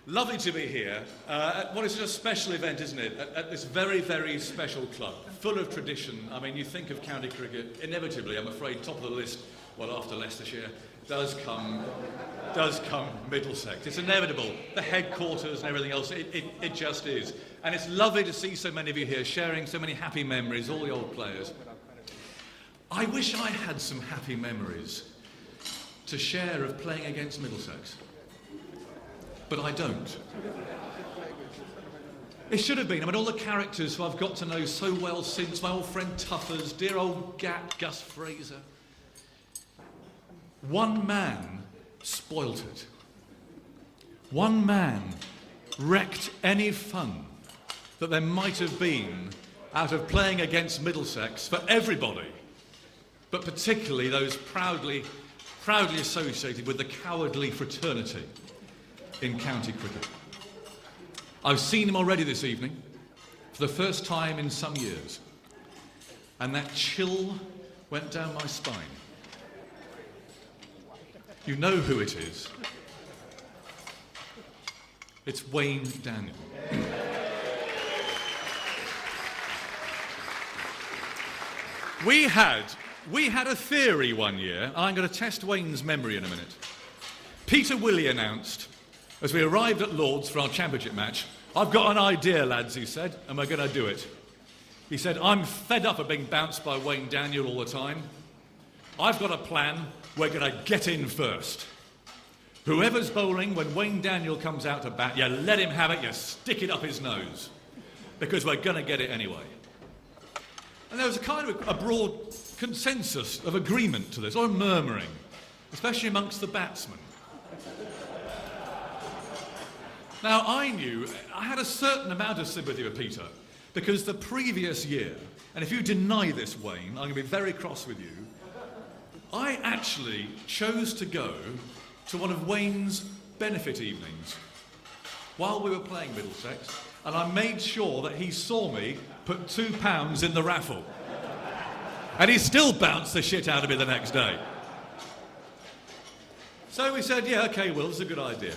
Lovely to be here at what is such a special event, isn't it? At this very, very special club, full of tradition. I mean, you think of county cricket, inevitably, I'm afraid, top of the list, well, after Leicestershire, does come Middlesex. It's inevitable. The headquarters and everything else, it just is. And it's lovely to see so many of you here sharing so many happy memories, all the old players. I wish I had some happy memories to share of playing against Middlesex. But I don't. It should have been. I mean, all the characters who I've got to know so well since, my old friend Tuffers, dear old Gus Fraser. One man spoilt it. One man wrecked any fun that there might have been out of playing against Middlesex for everybody, but particularly those proudly associated with the cowardly fraternity in county cricket. I've seen him already this evening, for the first time in some years, and that chill went down my spine. You know who it is. It's Wayne Daniel. We had a theory one year, and I'm going to test Wayne's memory in a minute. Peter Willey announced, as we arrived at Lord's for our championship match, "I've got an idea, lads," he said, "and we're going to do it." He said, "I'm fed up of being bounced by Wayne Daniel all the time. I've got a plan. We're going to get in first. Whoever's bowling, when Wayne Daniel comes out to bat, you let him have it, you stick it up his nose, because we're going to get it anyway." And there was a kind of a broad consensus of agreement to this, or murmuring, especially amongst the batsmen. Now, I knew I had a certain amount of sympathy with Peter, because the previous year, and if you deny this, Wayne, I'm going to be very cross with you, I actually chose to go to one of Wayne's benefit evenings while we were playing Middlesex, and I made sure that he saw me put £2 in the raffle. And he still bounced the shit out of me the next day. So we said, yeah, okay, Will, it's a good idea.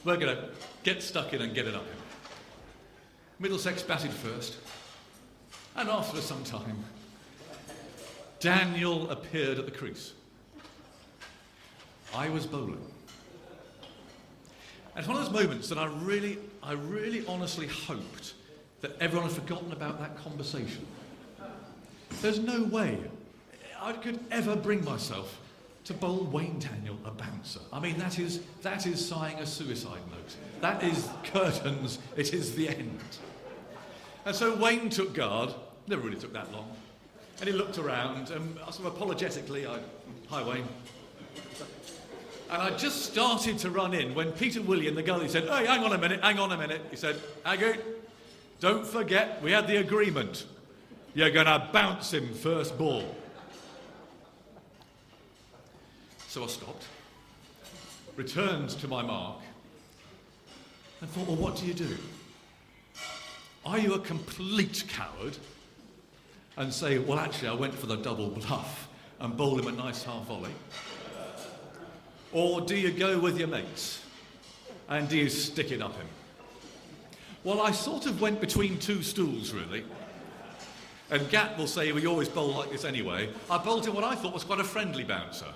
We're going to get stuck in and get it up him. Middlesex batted first, and after some time, Daniel appeared at the crease. I was bowling. And it's one of those moments that I really honestly hoped that everyone had forgotten about that conversation. There's no way I could ever bring myself to bowl Wayne Daniel a bouncer. I mean, that is sighing a suicide note. That is curtains, it is the end. And so Wayne took guard, never really took that long, and he looked around, and sort of apologetically, "Hi Wayne." And I just started to run in when Peter Willey in the gully said, "Hey, hang on a minute. He said, "Agnew, don't forget, we had the agreement. You're going to bounce him first ball." So I stopped, returned to my mark, and thought, well, what do you do? Are you a complete coward and say, well, actually, I went for the double bluff and bowled him a nice half volley? Or do you go with your mates and do you stick it up him? Well, I sort of went between two stools, really. And Gat will say, we always bowl like this anyway. I bowled him what I thought was quite a friendly bouncer.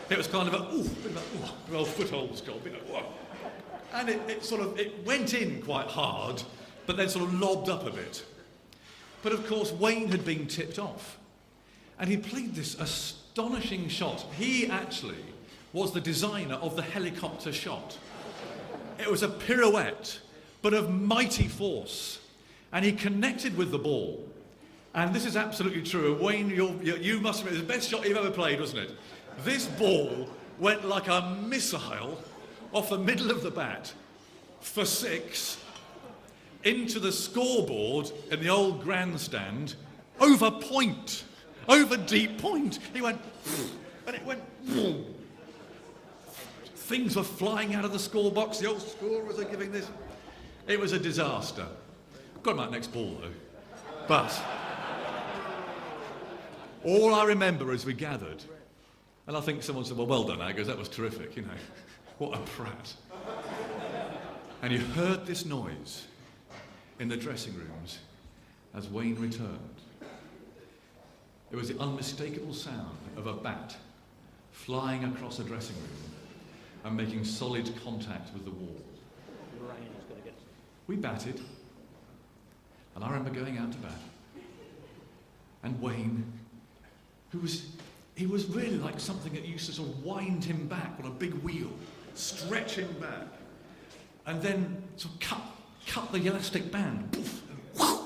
It was kind of a footholds job, you know. And it went in quite hard, but then sort of lobbed up a bit. But of course, Wayne had been tipped off. And he played this astonishing shot. He actually was the designer of the helicopter shot. It was a pirouette, but of mighty force. And he connected with the ball. And this is absolutely true. Wayne, you must have been the best shot you've ever played, wasn't it? This ball went like a missile off the middle of the bat for 6 into the scoreboard in the old grandstand over point, over deep point. He went, and it went. Things were flying out of the score box. The old scorers are giving this. It was a disaster. Got him out next ball though. But all I remember as we gathered, and I think someone said, well done, Agos, that was terrific, you know. What a prat. And you heard this noise in the dressing rooms as Wayne returned. It was the unmistakable sound of a bat flying across a dressing room and making solid contact with the wall. We batted, and I remember going out to bat. And Wayne, he was really like something that used to sort of wind him back on a big wheel, stretch him back, and then sort of cut the elastic band. Poof, and whoosh.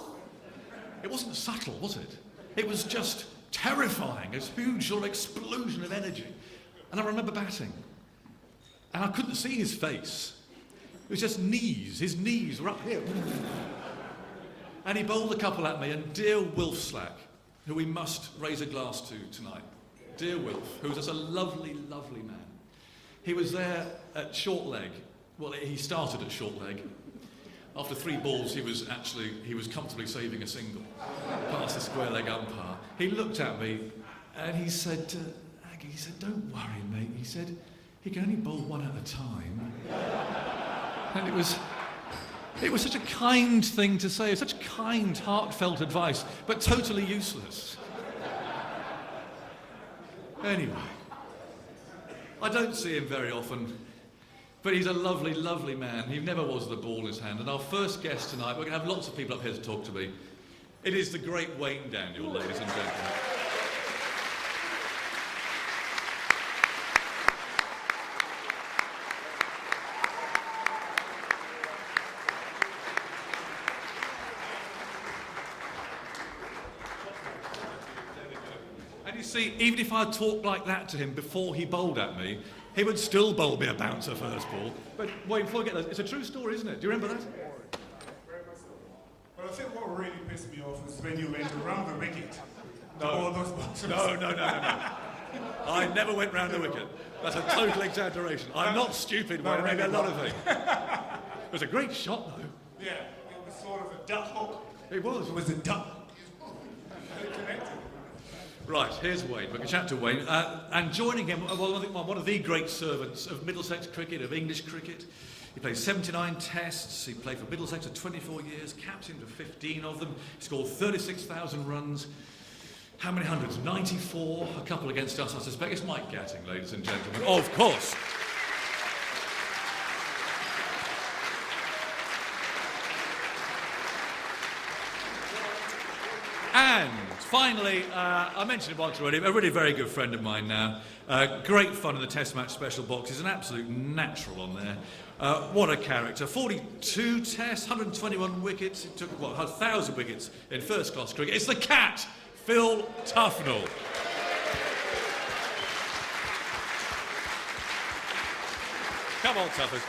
It wasn't subtle, was it? It was just terrifying, this huge sort of explosion of energy. And I remember batting, and I couldn't see his face. It was just knees. His knees were up here. And he bowled a couple at me, and dear Wilfslack, who we must raise a glass to tonight, dear Wilf, who was just a lovely, lovely man. He was there at short leg. Well, he started at short leg. After 3 balls, he was comfortably saving a single past the square leg umpire. He looked at me, and he said, Aggie, he said, don't worry, mate. He said, he can only bowl one at a time. And it was such a kind thing to say, such kind, heartfelt advice, but totally useless. Anyway, I don't see him very often, but he's a lovely, lovely man. He never was the ball in his hand. And our first guest tonight, we're going to have lots of people up here to talk to me. It is the great Wayne Daniel, ladies and gentlemen. See, even if I talked like that to him before he bowled at me, he would still bowl me a bouncer first ball. But Wayne, before I get that, it's a true story, isn't it? Do you remember that? Well, I think what really pissed me off was when you went around the wicket. No. All those bouncers. No. I never went round the wicket. That's a total exaggeration. I'm not stupid, Wayne. Maybe a lot of things. It was a great shot, though. Yeah, it was sort of a duck hook. It was. It was a duck. Right, here's Wayne. We can chat to Wayne. And joining him, well, I think one of the great servants of Middlesex cricket, of English cricket. He played 79 tests. He played for Middlesex for 24 years, captained for 15 of them. He scored 36,000 runs. How many hundreds? 94. A couple against us, I suspect. It's Mike Gatting, ladies and gentlemen. Of course. And finally, I mentioned it once already, a really very good friend of mine now. Great fun in the Test Match special box. He's an absolute natural on there. What a character. 42 tests, 121 wickets. He took, 1,000 wickets in first-class cricket. It's the cat, Phil Tufnell. Come on, Tuffers.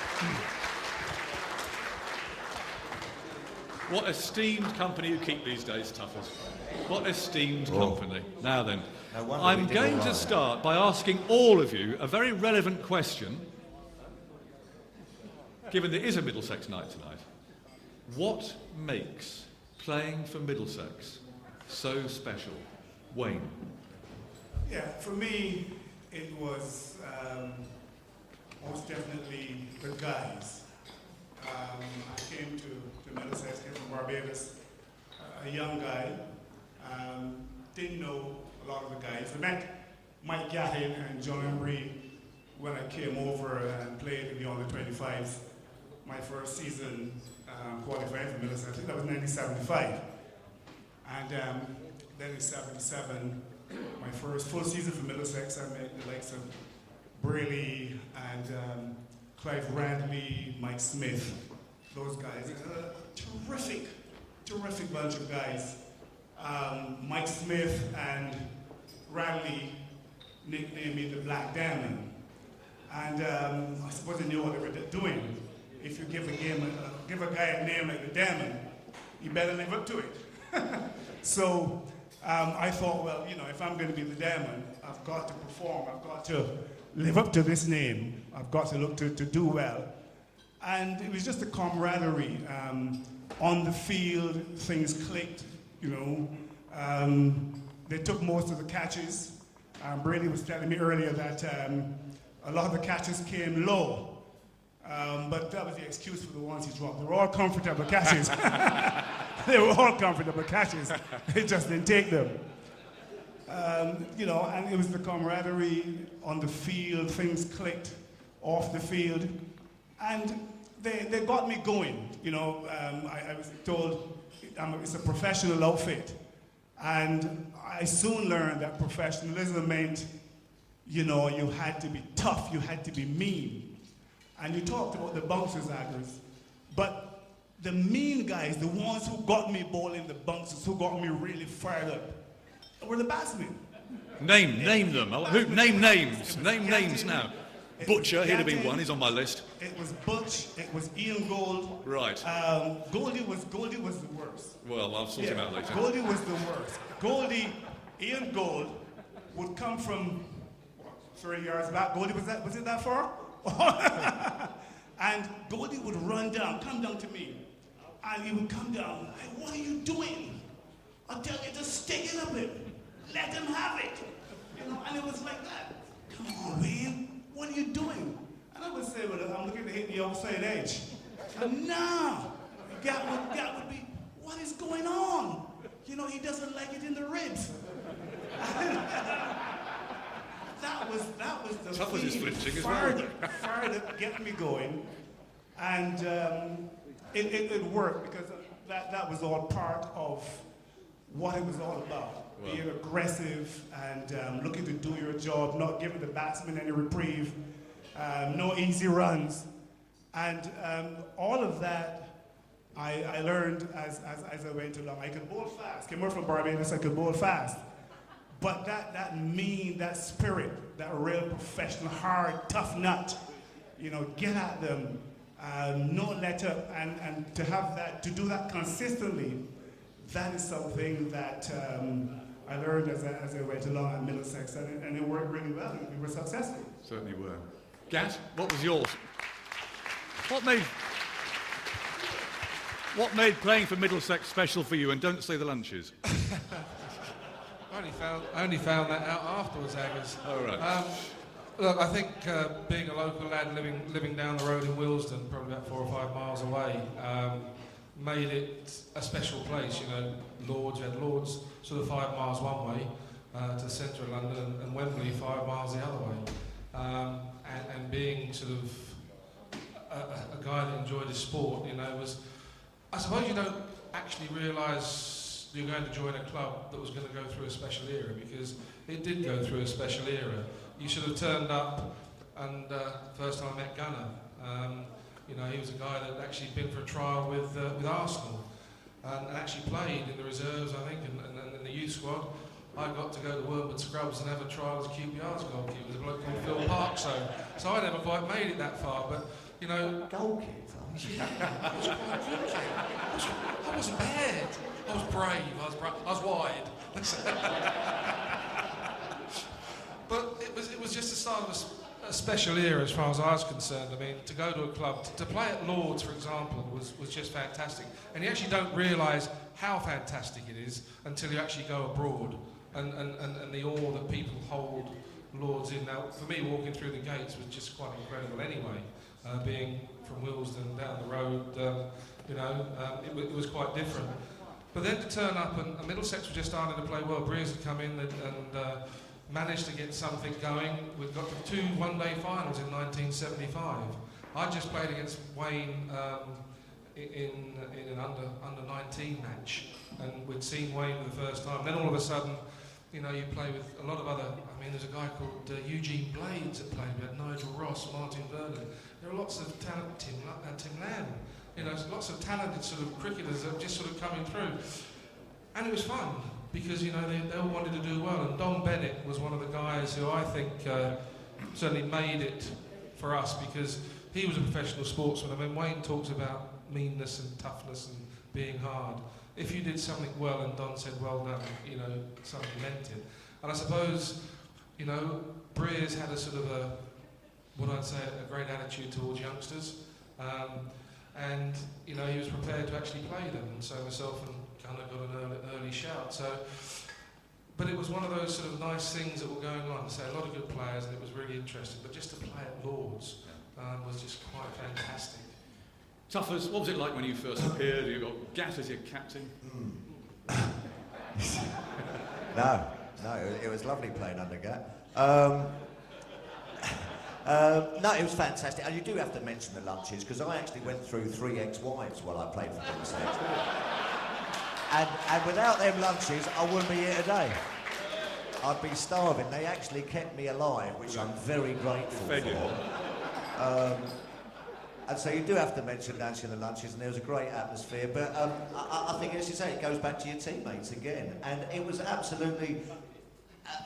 What esteemed company you keep these days, Tuffers. What esteemed company. Now then, I'm going to start by asking all of you a very relevant question, given there is a Middlesex night tonight. What makes playing for Middlesex so special? Wayne. Yeah, for me, it was most definitely the guys. I came to Middlesex, came from Barbados, a young guy, didn't know a lot of the guys. I met Mike Gatting and John Embry when I came over and played in the under-25s. My first season qualifying for Middlesex, I think that was 1975. And then in 77, my first full season for Middlesex, I met the likes of Braley and Clive Randley, Mike Smith, those guys. A terrific bunch of guys. Mike Smith and Randley nicknamed me the Black Diamond. And I suppose they knew what they were doing. If you give a guy a name like the Diamond, you better live up to it. So I thought, well, if I'm going to be the Diamond, I've got to perform. I've got to live up to this name. I've got to look to do well. And it was just a camaraderie. On the field, things clicked, They took most of the catches. Brady was telling me earlier that a lot of the catches came low. But that was the excuse for the ones he dropped. They were all comfortable catches. They were all comfortable catches. He just didn't take them. You know, and it was the camaraderie on the field. Things clicked off the field. And they got me going. You know, I was told it's a professional outfit. And I soon learned that professionalism meant, you know, you had to be tough, you had to be mean. And you talked about the bouncers, Agnes. But the mean guys, the ones who got me bowling the bouncers, who got me really fired up, were the batsmen. Name them. Name names. Name names now. Butcher, he'd have been one, he's on my list. It was Butch, it was Ian Gold. Right. Goldie was the worst. Well, I'll sort him out later. Goldie was the worst. Ian Gold would come from 3 yards back. Goldie, was it that far? And Goldie would come down to me. And he would come down, hey, what are you doing? I'll tell you, just stick it up him. Let him have it. You know, and it was like that. Come on, Wayne, what are you doing? And I would say, well, I'm looking to hit the outside edge. And no, Gat would be, what is going on? You know, he doesn't like it in the ribs. That was the Tough as his flinching as well. Fired up, get me going. And it worked because that was all part of what it was all about. Well, being aggressive and looking to do your job, not giving the batsman any reprieve, no easy runs. And all of that I learned as I went along. I could bowl fast. Came over from Barbados, I could bowl fast. But that spirit, that real professional, hard, tough nut, you know, get at them, no let up, and to have that, to do that consistently, that is something that I learned as I went along at Middlesex, and it worked really well, and we were successful. Certainly were. Gat, what was yours? What made playing for Middlesex special for you? And don't say the lunches. I only found that out afterwards, Aggers. Oh, right. Look, I think being a local lad living down the road in Willesden, probably about 4 or 5 miles away, made it a special place. You know, Lords, you had Lords sort of 5 miles one way to the centre of London, and Wembley 5 miles the other way. And being sort of a guy that enjoyed his sport, you know, was, I suppose you don't actually realise you're going to join a club that was going to go through a special era, because it did go through a special era. You should have turned up, and first time I met Gunner, you know, he was a guy that had actually been for a trial with Arsenal, and actually played in the reserves, I think, and in the youth squad. I got to go to Wormwood Scrubs and have a trial as QPR's goalkeeper with a bloke called Phil Park, so I never quite made it that far, but, you know... Goalkeeper? Yeah, I was quite good. I wasn't bad. I was brave, I was wide. But it was just the start of a special era as far as I was concerned. I mean, to go to a club, to play at Lords, for example, was just fantastic. And you actually don't realise how fantastic it is until you actually go abroad, and the awe that people hold Lords in. Now, for me, walking through the gates was just quite incredible anyway. Being from Willesden down the road, you know, it was quite different. But then to turn up, and Middlesex was just starting to play well. Breers had come in and managed to get something going. We've got the 2 one-day finals in 1975. I just played against Wayne in an under-19 match, and we'd seen Wayne for the first time. Then all of a sudden, you know, you play with a lot of other. I mean, there's a guy called Eugene Blades that played. We had Nigel Ross, Martin Vernon. There are lots of talent. Tim Lamb. You know, lots of talented sort of cricketers that just sort of coming through, and it was fun because, you know, they all wanted to do well. And Don Bennett was one of the guys who I think certainly made it for us, because he was a professional sportsman. I mean, Wayne talks about meanness and toughness and being hard. If you did something well and Don said, well done, you know, something meant it. And I suppose, you know, Breers had a sort of what I'd say, a great attitude towards youngsters. And, you know, he was prepared to actually play them. And so myself and Gunnar got an early shout. So, but it was one of those sort of nice things that were going on. So a lot of good players, and it was really interesting. But just to play at Lords, was just quite fantastic. Tuffers, what was it like when you first appeared? You got Gat as your captain. No, it was lovely playing under Gat. No, it was fantastic. And you do have to mention the lunches, because I actually went through 3 ex-wives while I played for Middlesex. And without them lunches, I wouldn't be here today. I'd be starving. They actually kept me alive, which I'm very grateful for. And so you do have to mention dancing the lunches, and there was a great atmosphere. But I think, as you say, it goes back to your teammates again. And it was absolutely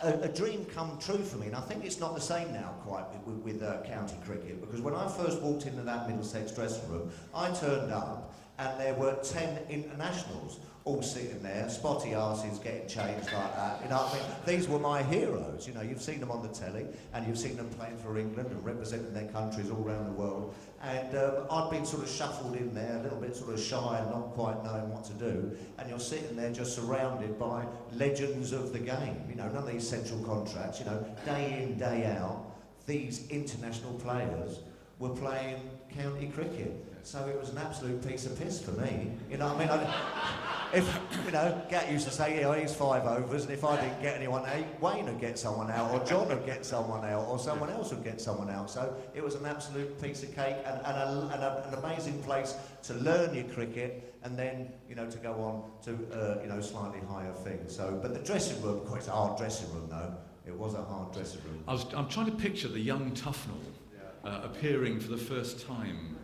a dream come true for me. And I think it's not the same now quite with county cricket, because when I first walked into that Middlesex dressing room, I turned up and there were 10 internationals all sitting there, spotty arses getting changed like that. You know what I mean? These were my heroes. You know, you've seen them on the telly, and you've seen them playing for England and representing their countries all around the world. And I'd been sort of shuffled in there, a little bit sort of shy and not quite knowing what to do. And you're sitting there just surrounded by legends of the game. You know, none of these central contracts. You know, day in, day out, these international players were playing county cricket. So it was an absolute piece of piss for me. You know what I mean? If, you know, Gat used to say, yeah, he's 5 overs, and if I didn't get anyone out, Wayne would get someone out, or John would get someone out, or someone else would get someone out. So it was an absolute piece of cake, and an amazing place to learn your cricket, and then, you know, to go on to, you know, slightly higher things. So, but the dressing room, quite a hard dressing room though. It was a hard dressing room. I'm trying to picture the young Tufnell appearing for the first time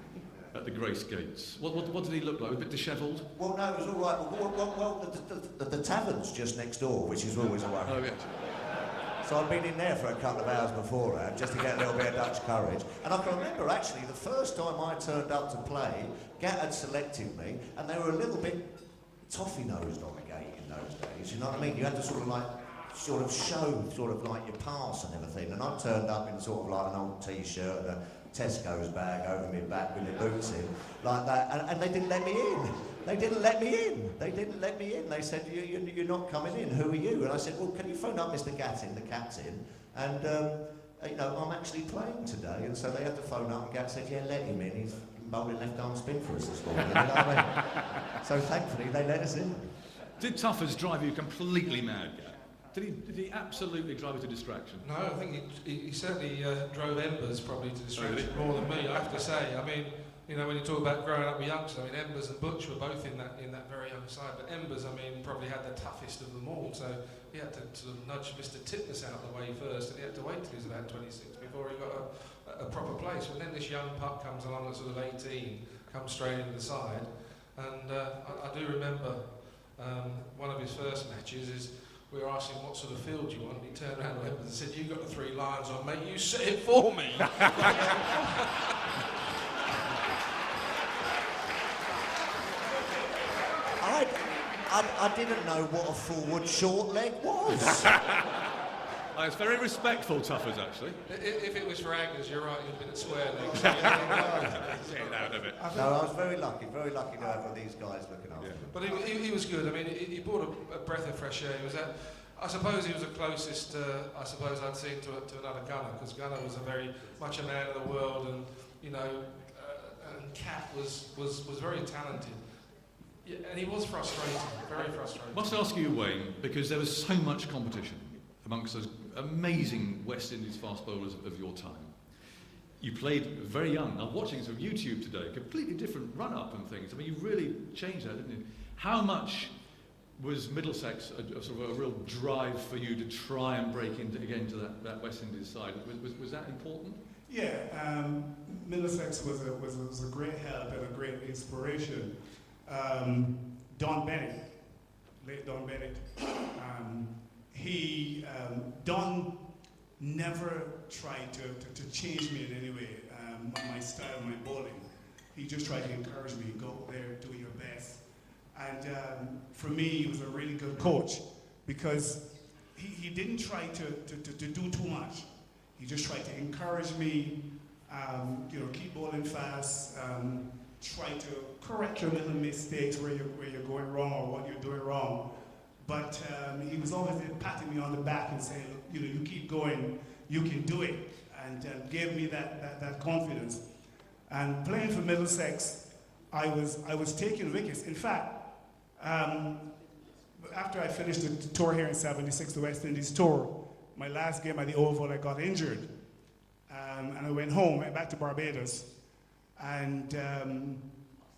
at the Grace Gates. What did he look like? A bit dishevelled? Well, no, it was all right. Well, the tavern's just next door, which is always a worry. Oh, yes. So I'd been in there for a couple of hours beforehand, just to get a little bit of Dutch courage. And I can remember, actually, the first time I turned up to play, Gat had selected me, and they were a little bit toffee-nosed on the gate in those days, you know what I mean? You had to sort of show like your pass and everything. And I turned up in sort of like an old T-shirt and a Tesco's bag over my back with my boots in, like that, and they didn't let me in. They didn't let me in. They said, you're not coming in, who are you? And I said, well, can you phone up Mr. Gatting, the captain, and, you know, I'm actually playing today. And so they had to phone up, and Gat said, yeah, let him in. He's bowling left-arm spin for us this morning, you know what I mean? So thankfully, they let us in. Did Tuffers drive you completely mad, Gat? Did he absolutely drive you to distraction? No, I think he certainly drove Embers probably to distraction more than me, I have to say. I mean, you know, when you talk about growing up with youngsters, I mean, Embers and Butch were both in that very young side, but Embers, I mean, probably had the toughest of them all, so he had to sort of nudge Mr. Titmus out of the way first, and he had to wait till he was about 26 before he got a proper place. And then this young pup comes along at sort of 18, comes straight into the side, and I do remember one of his first matches is we were asking what sort of field you want, and he turned around to Embers and said, "You've got the 3 lions on, mate, you set it for me." I didn't know what a forward short leg was. It's very respectful, Tuffers, actually. If it was for Agnew, you're right, you'd have been at square legs. No, I was very lucky to have these guys looking after me. But he was good. I mean, he brought a breath of fresh air. He was I suppose he was the closest, I suppose, I'd seen to another gunner, because Gunner was very much a man of the world, and, you know, and Cat was very talented. Yeah, and he was frustrating, very frustrating. Must ask you, Wayne, because there was so much competition amongst those amazing West Indies fast bowlers of your time. You played very young. I'm watching this on YouTube today, completely different run-up and things. I mean, you really changed that, didn't you? How much was Middlesex a sort of a real drive for you to try and break into that West Indies side? Was that important? Yeah, Middlesex was a great help and a great inspiration. Don Bennett, late Don Bennett, Don never tried to change me in any way, my style, my bowling. He just tried to encourage me, go there, do your best. And for me, he was a really good coach, because he didn't try to do too much. He just tried to encourage me, you know, keep bowling fast, try to correct your little mistakes where you're going wrong or what you're doing wrong. But he was always there patting me on the back and saying, look, you know, you keep going, you can do it. and gave me that confidence. And playing for Middlesex, I was taking wickets. In fact, after I finished the tour here in '76, the West Indies tour, my last game at the Oval, I got injured. And I went home, went back to Barbados, and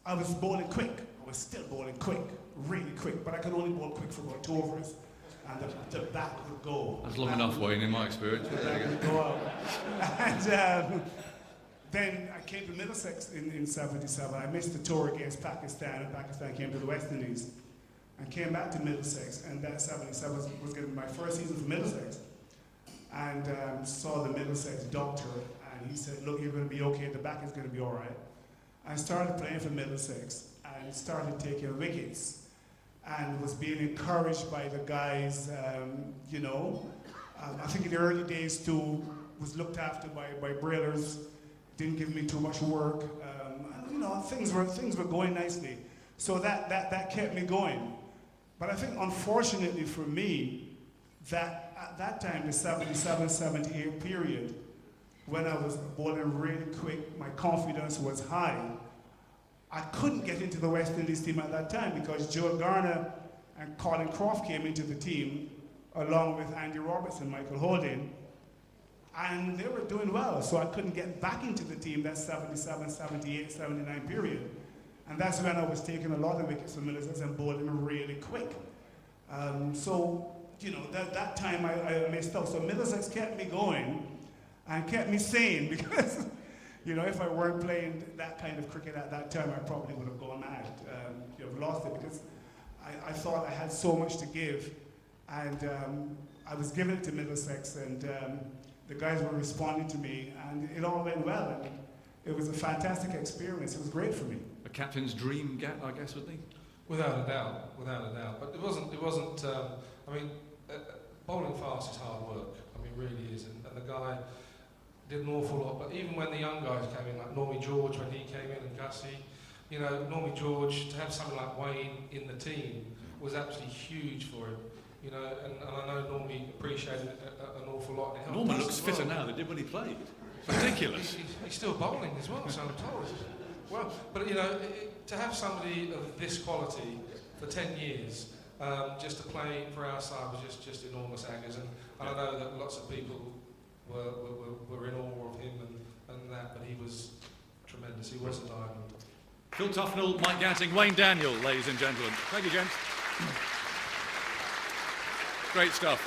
I was bowling quick. I was still bowling quick, really quick, but I could only bowl quick for about 2 overs, and the bat would go. That's long enough, Wayne, in my experience. The bat would go out. And then I came to Middlesex in '77. I missed the tour against Pakistan, and Pakistan came to the West Indies. I came back to Middlesex, and that '77 was going to be my first season for Middlesex. And saw the Middlesex doctor, and he said, look, you're going to be okay, the back is going to be all right. I started playing for Middlesex, and started taking wickets, and was being encouraged by the guys, you know. I think in the early days, too, was looked after by brailers, didn't give me too much work. And, you know, things were going nicely. So that kept me going. But I think, unfortunately for me, that at that time, the '77, '78 period, when I was bowling really quick, my confidence was high. I couldn't get into the West Indies team at that time because Joe Garner and Colin Croft came into the team, along with Andy Roberts and Michael Holding, and they were doing well, so I couldn't get back into the team that '77, '78, '79 period. And that's when I was taking a lot of wickets for Middlesex and bowling really quick. So, you know, that time I messed up. So Middlesex kept me going and kept me sane because, you know, if I weren't playing that kind of cricket at that time, I probably would have gone mad. You know, lost it because I thought I had so much to give, and I was giving it to Middlesex, and the guys were responding to me, and it all went well, and it was a fantastic experience. It was great for me. A captain's dream gap, I guess, would be? Without a doubt, without a doubt. But it wasn't. I mean, bowling fast is hard work. I mean, really is. And the guy did an awful lot. But even when the young guys came in, like Normie George, when he came in, and Gussie, you know, Normie George, to have someone like Wayne in the team was absolutely huge for him. You know, and I know Normie appreciated an awful lot. And it helped Norman us looks as well. fitter now than he did when he played. It's ridiculous. He's still bowling as well, so I'm told. Well, but you know, to have somebody of this quality for 10 years, just to play for our side was just enormous angers, and I know that lots of people were in awe of him and that, but he was tremendous. He was a diamond. Phil Tufnell, Mike Gatting, Wayne Daniel, ladies and gentlemen. Thank you, gents. Great stuff.